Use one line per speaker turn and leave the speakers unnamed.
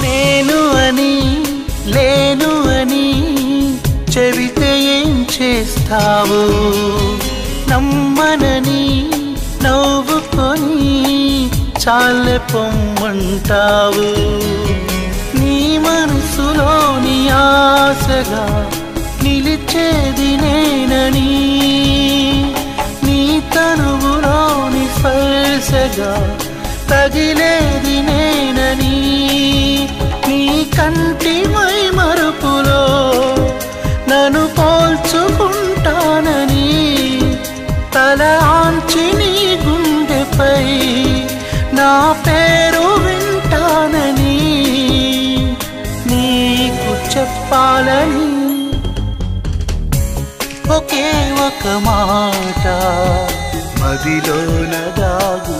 నేను అని లేను అని చెబితే ఏం చేస్తావు? నమ్మనని నవ్వుకొని చాలే పొమ్మంటావు. నీ మనసులోని ఆశగా నిలిచేది నేనని, నీ తనువులోని స్పర్శగా తగిలేది నేనని, నీ కంటి మై మరుపులో నన్ను పోల్చుకుంటానని, తల ఆంచి నీ గుండెపై నా పేరు వింటానని నీకు చెప్పాలని ఒకే ఒక మాట మదిలోన దాగు